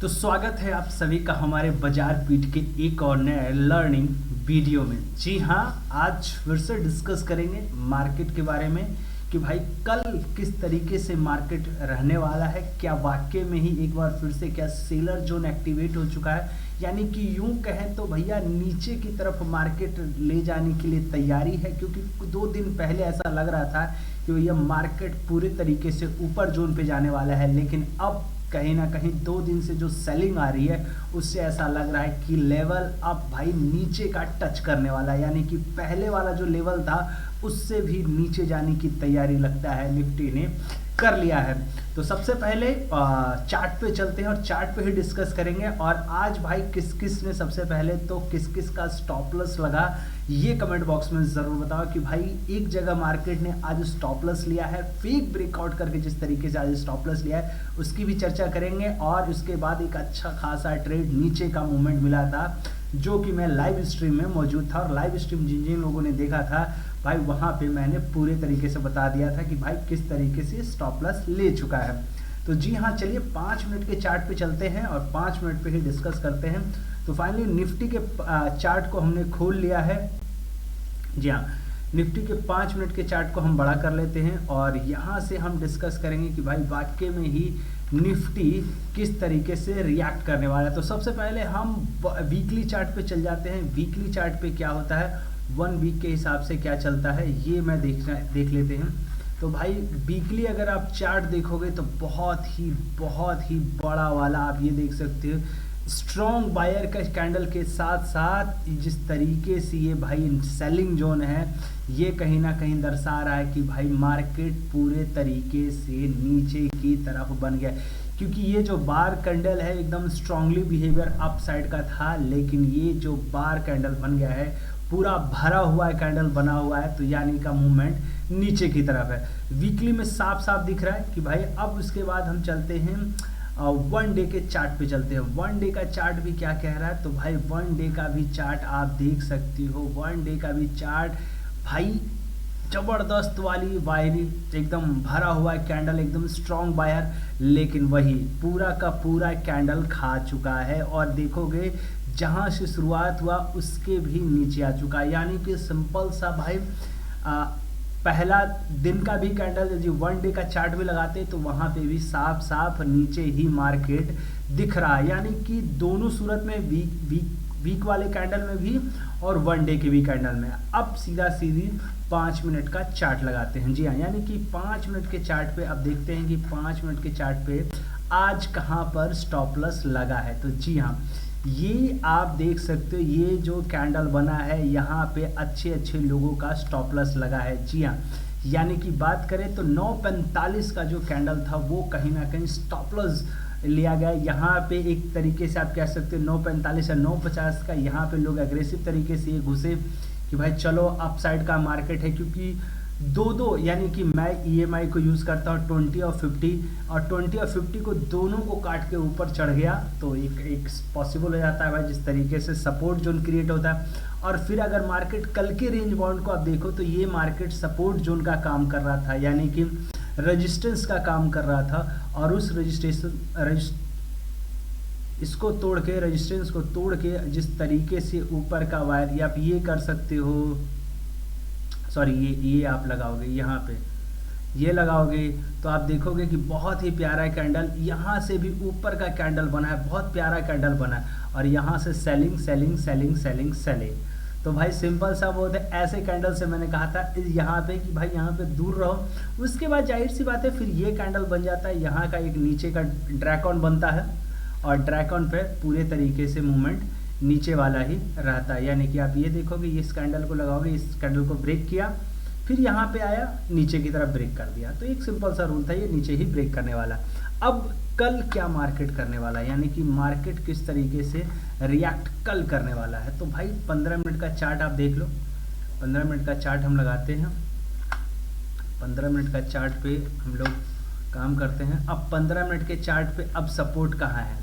तो स्वागत है आप सभी का हमारे बाजार पीठ के एक और नए लर्निंग वीडियो में। जी हाँ, आज फिर से डिस्कस करेंगे मार्केट के बारे में कि भाई कल किस तरीके से मार्केट रहने वाला है। क्या वाकई में ही एक बार फिर से क्या सेलर जोन एक्टिवेट हो चुका है, यानी कि यूं कहें तो भैया नीचे की तरफ मार्केट ले जाने के लिए तैयारी है। क्योंकि 2 दिन पहले ऐसा लग रहा था कि भैया मार्केट पूरे तरीके से ऊपर जोन पे जाने वाला है, लेकिन अब कहीं ना कहीं 2 दिन से जो सेलिंग आ रही है उससे ऐसा लग रहा है कि लेवल अब भाई नीचे का टच करने वाला है, यानी कि पहले वाला जो लेवल था उससे भी नीचे जाने की तैयारी लगता है निफ्टी ने कर लिया है। तो सबसे पहले चार्ट पे चलते हैं और चार्ट पे ही डिस्कस करेंगे। और आज भाई किस किस ने सबसे पहले तो किस किस का स्टॉप लॉस लगा ये कमेंट बॉक्स में ज़रूर बताओ कि भाई एक जगह मार्केट ने आज स्टॉप लॉस लिया है, फेक ब्रेकआउट करके जिस तरीके से आज स्टॉप लॉस लिया है उसकी भी चर्चा करेंगे। और उसके बाद एक अच्छा खासा ट्रेड नीचे का मूवमेंट मिला था जो कि मैं लाइव स्ट्रीम में मौजूद था, और लाइव स्ट्रीम जिन जिन लोगों ने देखा था भाई वहाँ पे मैंने पूरे तरीके से बता दिया था कि भाई किस तरीके से स्टॉप लॉस ले चुका है। तो जी हाँ, चलिए 5 मिनट के चार्ट पे चलते हैं और 5 मिनट पे ही डिस्कस करते हैं। तो फाइनली निफ्टी के चार्ट को हमने खोल लिया है। जी हाँ, निफ्टी के 5 मिनट के चार्ट को हम बड़ा कर लेते हैं और यहाँ से हम डिस्कस करेंगे कि भाई वाकई में ही निफ्टी किस तरीके से रिएक्ट करने वाला है। तो सबसे पहले हम वीकली चार्ट पे चल जाते हैं। वीकली चार्ट पे क्या होता है, 1 वीक के हिसाब से क्या चलता है ये मैं देख लेते हैं। तो भाई वीकली अगर आप चार्ट देखोगे तो बहुत ही बड़ा वाला आप ये देख सकते हो स्ट्रॉन्ग बायर का कैंडल के साथ साथ जिस तरीके से ये भाई सेलिंग जोन है ये कहीं ना कहीं दर्शा रहा है कि भाई मार्केट पूरे तरीके से नीचे की तरफ बन गया। क्योंकि ये जो बार कैंडल है एकदम स्ट्रांगली बिहेवियर अप साइड का था, लेकिन ये जो बार कैंडल बन गया है पूरा भरा हुआ है कैंडल बना हुआ है, तो यानी का मूवमेंट नीचे की तरफ है। वीकली में साफ साफ दिख रहा है कि भाई अब उसके बाद हम चलते हैं 1 डे के चार्ट पे चलते हैं। 1 डे का चार्ट भी क्या कह रहा है, तो भाई 1 डे का भी चार्ट आप देख सकते हो। 1 डे का भी चार्ट भाई जबरदस्त वाली वायरी एकदम भरा हुआ कैंडल, एकदम स्ट्रॉन्ग बायर, लेकिन वही पूरा का पूरा कैंडल खा चुका है और देखोगे जहां से शुरुआत हुआ उसके भी नीचे आ चुका है। यानी कि सिंपल सा भाई पहला दिन का भी कैंडल यदि 1 डे का चार्ट भी लगाते तो वहां पे भी साफ साफ नीचे ही मार्केट दिख रहा है। यानी कि दोनों सूरत में वीक वाले कैंडल में भी और 1 डे के भी कैंडल में। अब सीधी 5 मिनट का चार्ट लगाते हैं। जी हाँ, यानी कि 5 मिनट के चार्ट पे अब देखते हैं कि 5 मिनट के चार्ट पे आज कहाँ पर स्टॉप लॉस लगा है। तो जी हाँ, ये आप देख सकते हो ये जो कैंडल बना है यहाँ पे अच्छे लोगों का स्टॉप लॉस लगा है। जी हाँ, यानी कि बात करें तो 9:45 का जो कैंडल था वो कहीं ना कहीं स्टॉप लॉस लिया गया। यहाँ पे एक तरीके से आप कह सकते हो 9:45 या 9:50 का यहाँ पे लोग एग्रेसिव तरीके से ये घुसे कि भाई चलो अपसाइड का मार्केट है। क्योंकि दो यानी कि मैं EMI को यूज़ करता हूँ 20 और 50, और 20 और 50 को दोनों को काट के ऊपर चढ़ गया तो एक पॉसिबल हो जाता है भाई जिस तरीके से सपोर्ट जोन क्रिएट होता है। और फिर अगर मार्केट कल के रेंज बाउंड को आप देखो तो ये मार्केट सपोर्ट जोन का काम कर रहा था, यानी कि रेजिस्टेंस का काम कर रहा था। और उस इसको तोड़ के रेजिस्टेंस को तोड़ के जिस तरीके से ऊपर का वायर या आप ये कर सकते हो, सॉरी ये आप लगाओगे यहाँ पे ये लगाओगे तो आप देखोगे कि बहुत ही प्यारा कैंडल यहाँ से भी ऊपर का कैंडल बना है, बहुत प्यारा कैंडल बना है। और यहाँ से सेलिंग। तो भाई सिंपल सा बहुत है, ऐसे कैंडल से मैंने कहा था यहाँ पे कि भाई यहाँ पे दूर रहो। उसके बाद जाहिर सी बात है फिर ये कैंडल बन जाता है, यहाँ का एक नीचे का ड्रैगन बनता है और ड्रैगन पे पूरे तरीके से मूवमेंट नीचे वाला ही रहता है। यानी कि आप ये देखोगे इस कैंडल को लगाओगे, इस कैंडल को ब्रेक किया, फिर यहाँ पे आया नीचे की तरफ ब्रेक कर दिया। तो एक सिंपल सा रूल था, ये नीचे ही ब्रेक करने वाला। अब कल क्या मार्केट करने वाला है, यानी कि मार्केट किस तरीके से रिएक्ट कल करने वाला है। तो भाई 15 मिनट का चार्ट आप देख लो। 15 मिनट का चार्ट हम लगाते हैं। 15 मिनट का चार्ट पे हम लोग काम करते हैं। अब 15 मिनट के चार्ट पे अब सपोर्ट कहाँ है,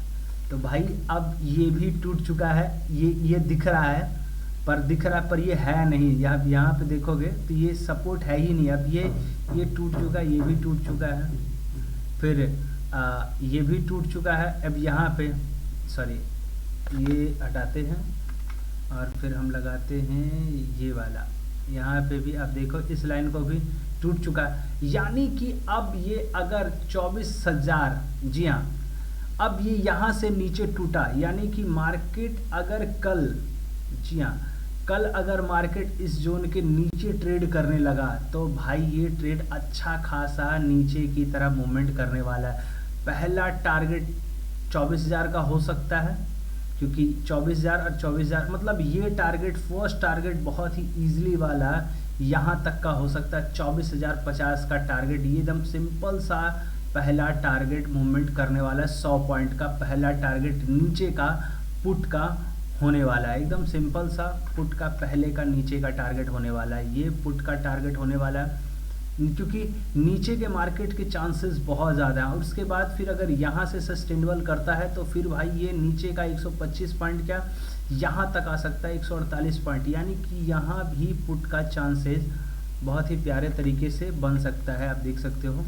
तो भाई अब ये भी टूट चुका है। ये दिख रहा है पर ये है नहीं। यहाँ पे देखोगे तो ये सपोर्ट है ही नहीं। अब ये टूट चुका है, ये भी टूट चुका है। फिर ये भी टूट चुका है। अब यहाँ पे सॉरी ये हटाते हैं और फिर हम लगाते हैं ये वाला, यहाँ पे भी आप देखो इस लाइन को भी टूट चुका है। यानी कि अब ये अगर 24,000, जी हाँ, अब ये यहाँ से नीचे टूटा, यानी कि मार्केट अगर कल, जी हाँ, कल अगर मार्केट इस जोन के नीचे ट्रेड करने लगा तो भाई ये ट्रेड अच्छा खासा नीचे की तरफ मूवमेंट करने वाला है। पहला टारगेट 24,000 का हो सकता है, क्योंकि 24,000 और 24,000 मतलब ये टारगेट, फर्स्ट टारगेट बहुत ही ईजिली वाला यहाँ तक का हो सकता है। 24,050 का टारगेट, ये एकदम सिंपल सा पहला टारगेट मूवमेंट करने वाला है। 100 पॉइंट का पहला टारगेट नीचे का पुट का होने वाला है, एकदम सिंपल सा पुट का पहले का नीचे का टारगेट होने वाला है। ये पुट का टारगेट होने वाला है क्योंकि नीचे के मार्केट के चांसेस बहुत ज़्यादा हैं। और उसके बाद फिर अगर यहाँ से सस्टेनेबल करता है तो फिर भाई ये नीचे का 125 पॉइंट क्या यहाँ तक आ सकता है, 148 पॉइंट, यानी कि यहाँ भी पुट का चांसेस बहुत ही प्यारे तरीके से बन सकता है। आप देख सकते हो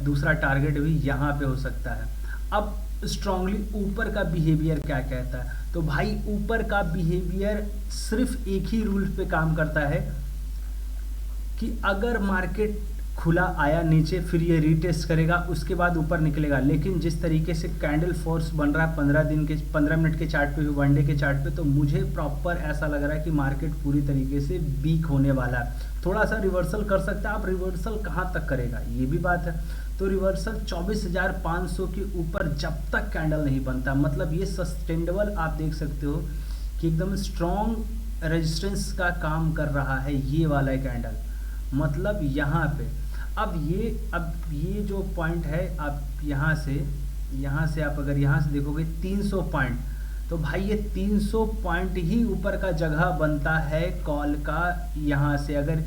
दूसरा टारगेट भी यहाँ पे हो सकता है। अब स्ट्रांगली ऊपर का बिहेवियर क्या कहता है, तो भाई ऊपर का बिहेवियर सिर्फ एक ही रूल पे काम करता है कि अगर मार्केट खुला आया नीचे फिर ये रीटेस्ट करेगा, उसके बाद ऊपर निकलेगा। लेकिन जिस तरीके से कैंडल फोर्स बन रहा है 15 मिनट के चार्ट पे, वन डे के चार्ट पे, तो मुझे प्रॉपर ऐसा लग रहा है कि मार्केट पूरी तरीके से वीक होने वाला है। थोड़ा सा रिवर्सल कर सकता है। अब रिवर्सल कहाँ तक करेगा ये भी बात है। तो रिवर्सल 24,500 के ऊपर जब तक कैंडल नहीं बनता, मतलब ये सस्टेनेबल, आप देख सकते हो कि एकदम स्ट्रॉन्ग रेजिस्टेंस का काम कर रहा है ये वाला कैंडल, मतलब यहाँ पे। अब ये जो पॉइंट है, आप यहाँ से आप अगर यहाँ से देखोगे 300 पॉइंट, तो भाई ये 300 पॉइंट ही ऊपर का जगह बनता है कॉल का। यहाँ से अगर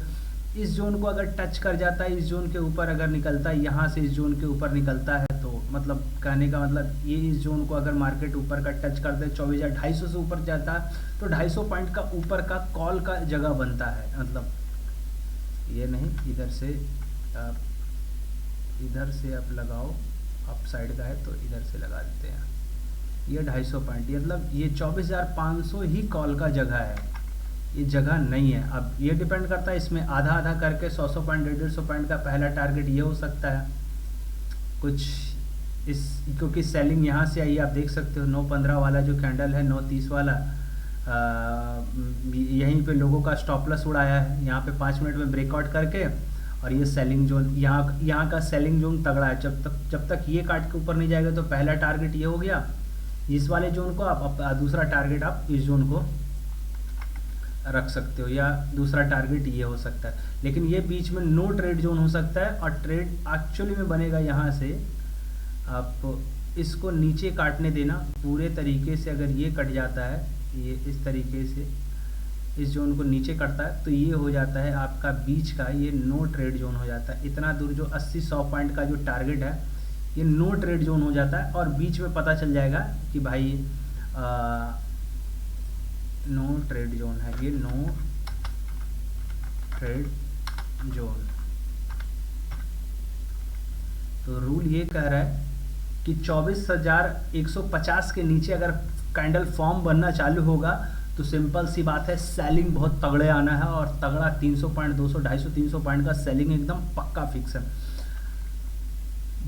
इस जोन को अगर टच कर जाता है, इस जोन के ऊपर अगर निकलता है, यहाँ से इस जोन के ऊपर निकलता है, तो मतलब कहने का मतलब ये इस जोन को अगर मार्केट ऊपर का टच कर दे, 24,250 से ऊपर जाता है, तो 250 पॉइंट का ऊपर का कॉल का जगह बनता है। मतलब ये नहीं, इधर से आप लगाओ, अप साइड का है तो इधर से लगा देते हैं। ये 250 पॉइंट, मतलब ये 24,500 ही कॉल का जगह है, ये जगह नहीं है। अब ये डिपेंड करता है, इसमें आधा आधा करके 100 पॉइंट 150 पॉइंट का पहला टारगेट ये हो सकता है कुछ इस, क्योंकि सेलिंग यहाँ से आई, आप देख सकते हो 9.15 वाला जो कैंडल है, 9.30 वाला, यहीं पे लोगों का स्टॉप लॉस उड़ाया है। यहाँ पे 5 मिनट में ब्रेकआउट करके, और ये सेलिंग जोन, यहाँ का सेलिंग जोन तगड़ा है। जब तक ये काट के ऊपर नहीं जाएगा तो पहला टारगेट ये हो गया इस वाले जोन को, आप दूसरा टारगेट आप इस जोन को रख सकते हो, या दूसरा टारगेट ये हो सकता है। लेकिन ये बीच में नो ट्रेड जोन हो सकता है, और ट्रेड एक्चुअली में बनेगा यहाँ से। आप इसको नीचे काटने देना पूरे तरीके से, अगर ये कट जाता है, ये इस तरीके से इस जोन को नीचे कटता है, तो ये हो जाता है आपका बीच का, ये नो ट्रेड जोन हो जाता है। इतना दूर जो 80-100 पॉइंट का जो टारगेट है, ये नो ट्रेड जोन हो जाता है। और बीच में पता चल जाएगा कि भाई नो ट्रेड जोन है, ये नो ट्रेड जोन। तो रूल ये कह रहा है कि 24,150 के नीचे अगर कैंडल फॉर्म बनना चालू होगा तो सिंपल सी बात है, सेलिंग बहुत तगड़े आना है, और तगड़ा 300 पॉइंट, 200, 250, 300 पॉइंट का सेलिंग एकदम पक्का फिक्स है।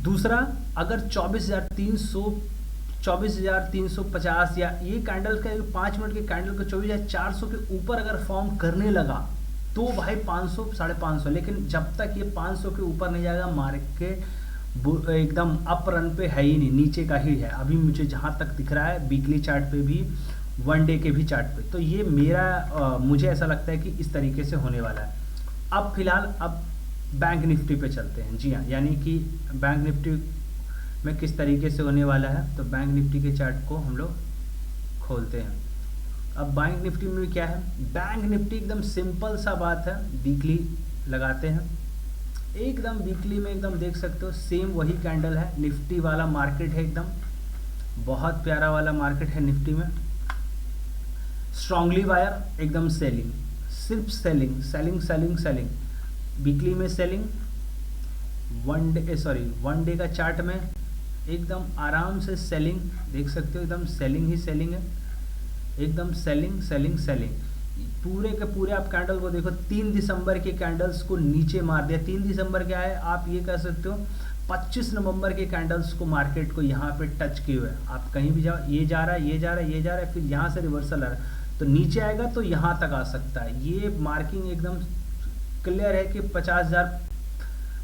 दूसरा, अगर 24,300, 24,350 या ये कैंडल का 5 मिनट के कैंडल का 24,400 के ऊपर अगर फॉर्म करने लगा तो भाई 500, 550, लेकिन जब तक ये 500 के ऊपर नहीं जाएगा मार्केट एकदम अप रन पे है ही नहीं, नीचे का ही है अभी मुझे जहाँ तक दिख रहा है, वीकली चार्ट पे भी, वन डे के भी चार्ट पे। तो ये मेरा मुझे ऐसा लगता है कि इस तरीके से होने वाला है। अब फिलहाल अब बैंक निफ्टी पे चलते हैं। जी हाँ, यानी कि बैंक निफ्टी में किस तरीके से होने वाला है, तो बैंक निफ्टी के चार्ट को हम लोग खोलते हैं। अब बैंक निफ्टी में क्या है, बैंक निफ्टी एकदम सिंपल सा बात है, वीकली लगाते हैं, एकदम वीकली में एकदम देख सकते हो सेम वही कैंडल है, निफ्टी वाला मार्केट है, एकदम बहुत प्यारा वाला मार्केट है निफ्टी में। स्ट्रांगली वायर, एकदम सेलिंग, सिर्फ selling selling selling selling, weekly में सेलिंग, वन डे का चार्ट में एकदम आराम से सेलिंग देख सकते हो, एकदम सेलिंग ही सेलिंग है, एकदम सेलिंग सेलिंग सेलिंग। पूरे के पूरे आप कैंडल को देखो, 3 दिसंबर के कैंडल्स को नीचे मार दिया। 3 दिसंबर क्या है, आप ये कह सकते हो 25 नवंबर के कैंडल्स को मार्केट को यहाँ पे टच किए हुए। आप कहीं भी जाओ, ये जा रहा है, ये जा रहा है, ये जा रहा है, फिर यहाँ से रिवर्सल आ रहा है, तो नीचे आएगा तो यहाँ तक आ सकता है। ये मार्किंग एकदम क्लियर है कि 50,000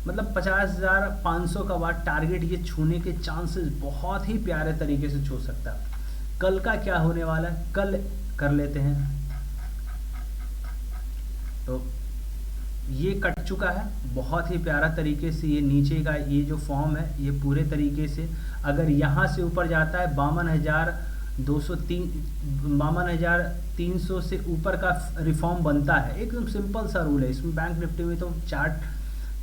मतलब 50,500 का वाट टारगेट ये छूने के चांसेस बहुत ही प्यारे तरीके से छू सकता है। कल का क्या होने वाला है, कल कर लेते हैं। तो ये कट चुका है बहुत ही प्यारा तरीके से। ये नीचे का ये जो फॉर्म है ये पूरे तरीके से अगर यहाँ से ऊपर जाता है 52,300 से ऊपर का रिफॉर्म बनता है। एकदम सिंपल सा रूल है इसमें। बैंक निफ्टी में तो चार्ट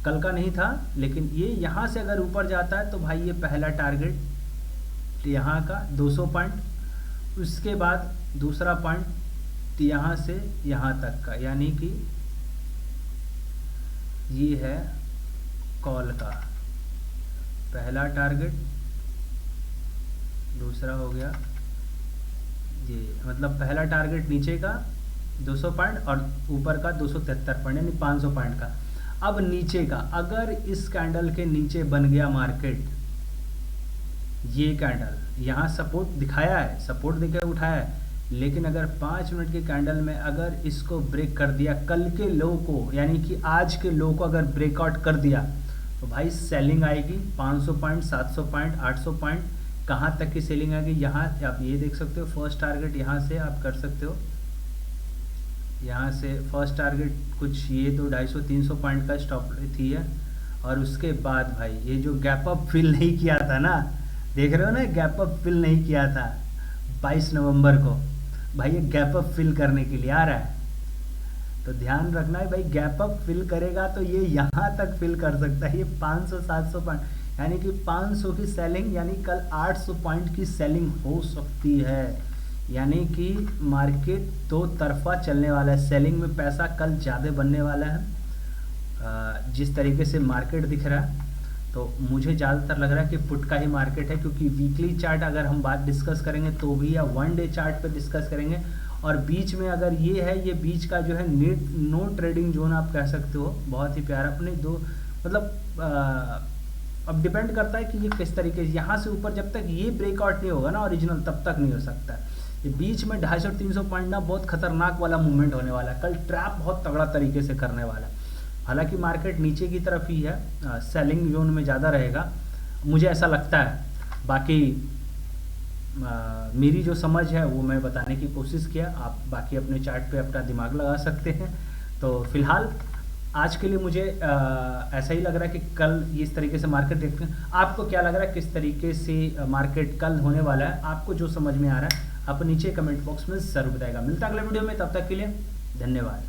कल का नहीं था, लेकिन ये यहाँ से अगर ऊपर जाता है तो भाई ये पहला टारगेट यहाँ का 200 पॉइंट, उसके बाद दूसरा पॉइंट यहाँ से यहाँ तक का, यानी कि ये है कॉल का पहला टारगेट, दूसरा हो गया ये, मतलब पहला टारगेट नीचे का 200 पॉइंट और ऊपर का 273 पॉइंट, यानी 500 पॉइंट का। अब नीचे का अगर इस कैंडल के नीचे बन गया मार्केट, ये कैंडल यहाँ सपोर्ट दिखाया है, सपोर्ट देकर उठाया है, लेकिन अगर 5 मिनट के कैंडल में अगर इसको ब्रेक कर दिया, कल के लो को यानी कि आज के लो को अगर ब्रेकआउट कर दिया तो भाई सेलिंग आएगी 500 पॉइंट, 700 पॉइंट, 800 पॉइंट, कहाँ तक की सेलिंग आएगी। यहाँ आप ये देख सकते हो फर्स्ट टारगेट यहाँ से आप कर सकते हो, यहाँ से फर्स्ट टारगेट कुछ ये तो 250-300 पॉइंट का स्टॉप थी है। और उसके बाद भाई ये जो गैप अप फिल नहीं किया था ना, देख रहे हो ना, गैप अप फिल नहीं किया था 22 नवंबर को, भाई ये गैप अप फिल करने के लिए आ रहा है। तो ध्यान रखना है भाई, गैप अप फिल करेगा तो ये यहाँ तक फिल कर सकता है, ये 500-700 पॉइंट, यानी कि 500 की सेलिंग, यानी कल 800 पॉइंट की सेलिंग हो सकती है। यानी कि मार्केट दो तरफा चलने वाला है, सेलिंग में पैसा कल ज़्यादा बनने वाला है जिस तरीके से मार्केट दिख रहा है। तो मुझे ज़्यादातर लग रहा है कि पुट का ही मार्केट है, क्योंकि वीकली चार्ट अगर हम बात डिस्कस करेंगे तो भी, या 1 डे चार्ट पे डिस्कस करेंगे, और बीच में अगर ये है, ये बीच का जो है नो ट्रेडिंग जोन आप कह सकते हो, बहुत ही प्यारा अपने दो, मतलब अब डिपेंड करता है कि ये किस तरीके से यहाँ से ऊपर जब तक ये ब्रेकआउट नहीं होगा ना ओरिजिनल, तब तक नहीं हो सकता। ये बीच में 250-300 पॉइंट ना बहुत खतरनाक वाला मूवमेंट होने वाला है, कल ट्रैप बहुत तगड़ा तरीके से करने वाला है। हालांकि मार्केट नीचे की तरफ ही है, सेलिंग जोन में ज़्यादा रहेगा, मुझे ऐसा लगता है। बाकी मेरी जो समझ है वो मैं बताने की कोशिश किया, आप बाकी अपने चार्ट पे अपना दिमाग लगा सकते हैं। तो फिलहाल आज के लिए मुझे ऐसा ही लग रहा है कि कल इस तरीके से मार्केट देखते हैं। आपको क्या लग रहा है किस तरीके से मार्केट कल होने वाला है, आपको जो समझ में आ रहा है आप नीचे कमेंट बॉक्स में ज़रूर बताएगा। मिलता है अगले वीडियो में, तब तक के लिए धन्यवाद।